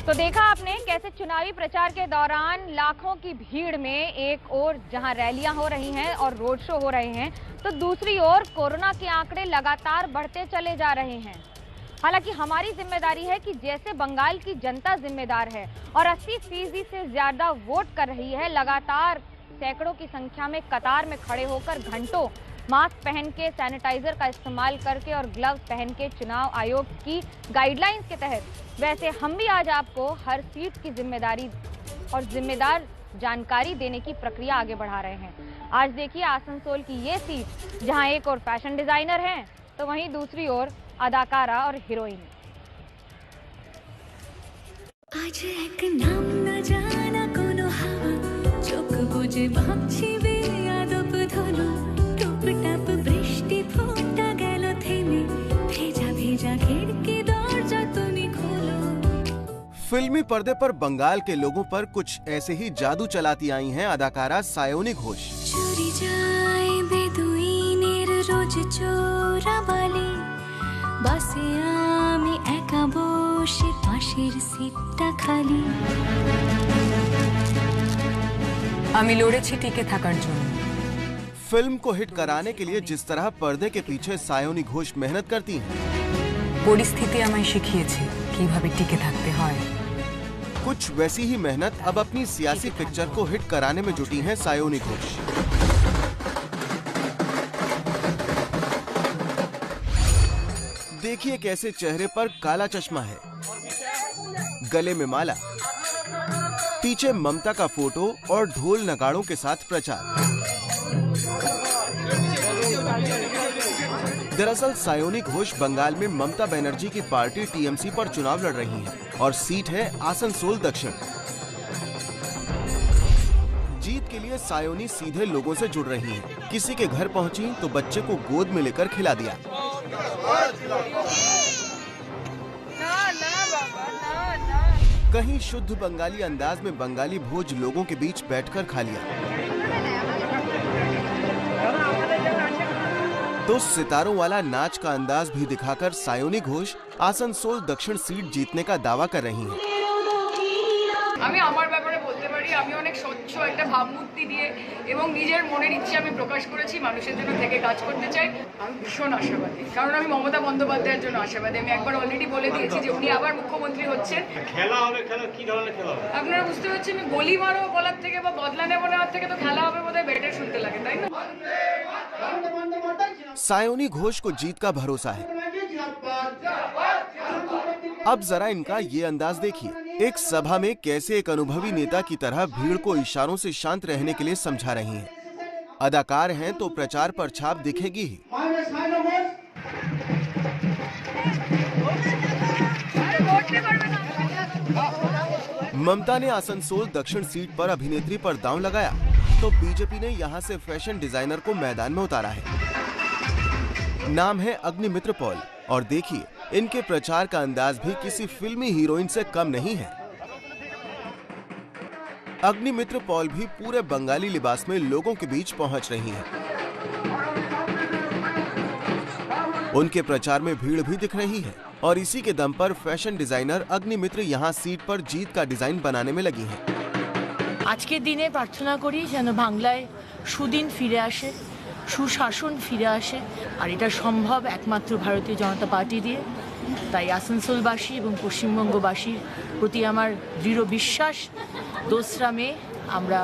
तो देखा आपने कैसे चुनावी प्रचार के दौरान लाखों की भीड़ में एक ओर जहां रैलियां हो रही हैं और रोड शो हो रहे हैं, तो दूसरी ओर कोरोना के आंकड़े लगातार बढ़ते चले जा रहे हैं। हालांकि हमारी जिम्मेदारी है कि जैसे बंगाल की जनता जिम्मेदार है और 80% से ज्यादा वोट कर रही है, लगातार सैकड़ों की संख्या में कतार में खड़े होकर घंटों मास्क पहन के, सैनिटाइजर का इस्तेमाल करके और ग्लव्स पहन के चुनाव आयोग की गाइडलाइंस के तहत, वैसे हम भी आज आपको हर सीट की जिम्मेदारी और जिम्मेदार जानकारी देने की प्रक्रिया आगे बढ़ा रहे हैं। आज देखिए आसनसोल की ये सीट, जहां एक और फैशन डिजाइनर हैं तो वहीं दूसरी ओर अदाकारा और हीरोइन। आज एक नाम न जाना कोनो हवा चोख बुझे भागछी बे आदप धनु टप बृष्टि फोटा गेल थेमे भेजा भेजा खिड़की दरजा तुनी खोलो। फिल्मी पर्दे पर बंगाल के लोगों पर कुछ ऐसे ही जादू चलाती आई हैं अदाकारा सायोनी घोष। चुरी जाए बेदुइनेर रोज चोराबाली বাসে আমি একা বসে পাশের সিটটা খালি। আমি লড়েছি টিকে থাকার জন্য। फिल्म को हिट कराने के लिए जिस तरह पर्दे के पीछे सायोनी घोष मेहनत करती हैं, পরিস্থিতি আমায় শিখিয়েছে কিভাবে টিকে থাকতে হয়। कुछ वैसी ही मेहनत अब अपनी सियासी पिक्चर को हिट कराने में जुटी हैं सायोनी घोष। देखिए कैसे चेहरे पर काला चश्मा है, गले में माला, पीछे ममता का फोटो और ढोल नगाड़ों के साथ प्रचार। दरअसल सायोनी घोष बंगाल में ममता बनर्जी की पार्टी टीएमसी पर चुनाव लड़ रही हैं और सीट है आसनसोल दक्षिण। जीत के लिए सायोनी सीधे लोगों से जुड़ रही हैं। किसी के घर पहुंची तो बच्चे को गोद में लेकर खिला दिया। कहीं शुद्ध बंगाली अंदाज में बंगाली भोज लोगों के बीच बैठकर खा लिया। तो सितारों वाला नाच का अंदाज भी दिखाकर सायोनी घोष आसनसोल दक्षिण सीट जीतने का दावा कर रही हैं। আমি আমার ব্যাপারে বলতে পারি, আমি অনেক স্বচ্ছ একটা ভাবমূর্তি দিয়ে এবং নিজের মনের ইচ্ছে আমি প্রকাশ করেছি, মানুষের জন্য থেকে কাজ করতে চাই। আমি ভীষণ আশাবাদী, কারণ আমি মমতা বন্দ্যোপাধ্যায়ের জন্য আশাবাদী। আমি একবার অলরেডি বলে দিয়েছি যে উনি আবার মুখ্যমন্ত্রী হচ্ছেন। খেলা হবে, খেলা কি ধরনের খেলা হবে আপনারা বুঝতে পারছেন। আমি গলি মারো বলার থেকে বা বদলা নেব নেওয়ার থেকে তো খেলা হবে বোধহয় বেটার শুনতে লাগে, তাই না? सायोनी घोष को जीत का भरोसा है। अब जरा इनका ये अंदाज देखिए, एक सभा में कैसे एक अनुभवी नेता की तरह भीड़ को इशारों से शांत रहने के लिए समझा रही हैं। अदाकार हैं तो प्रचार पर छाप दिखेगी ही। ममता ने आसनसोल दक्षिण सीट पर अभिनेत्री पर दांव लगाया तो बीजेपी ने यहां से फैशन डिजाइनर को मैदान में उतारा है। नाम है अग्निमित्र पॉल और देखिए इनके प्रचार का अंदाज भी किसी फिल्मी हीरोइन से कम नहीं है। अग्निमित्र पॉल भी पूरे बंगाली लिबास में लोगों के बीच पहुंच रही हैं। उनके प्रचार में भीड़ भी दिख रही है और इसी के दम पर फैशन डिजाइनर अग्निमित्र यहां सीट पर जीत का डिजाइन बनाने में लगी हैं। আজকের দিনে প্রার্থনা করি যেন বাংলায় সুদিন ফিরে আসে, সুশাসন ফিরে আসে, আর এটা সম্ভব একমাত্র ভারতীয় জনতা পার্টি দিয়ে। তাই আসানসোলবাসী এবং পশ্চিমবঙ্গবাসীর প্রতি আমার দৃঢ় বিশ্বাস, 2রা মে আমরা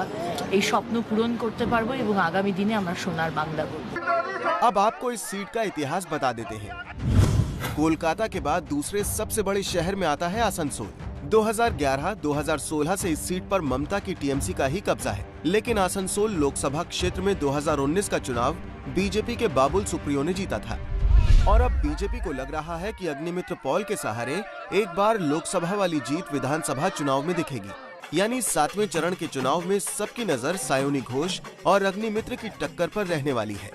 এই স্বপ্ন পূরণ করতে পারবো এবং আগামী দিনে আমরা সোনার বাংলা গড়ব। अब आपको इस सीट का इतिहास बता देते हैं। कोलकाता के बाद दूसरे सबसे बड़े शहर में आता है आसनसोल। 2011-2016 से इस सीट पर ममता की टीएमसी का ही कब्जा है, लेकिन आसनसोल लोकसभा क्षेत्र में 2019 का चुनाव बीजेपी के बाबुल सुप्रियो ने जीता था और अब बीजेपी को लग रहा है कि अग्निमित्र पॉल के सहारे एक बार लोकसभा वाली जीत विधानसभा चुनाव में दिखेगी। यानी 7वें चरण के चुनाव में सबकी नजर सायोनी घोष और अग्निमित्र की टक्कर पर रहने वाली है।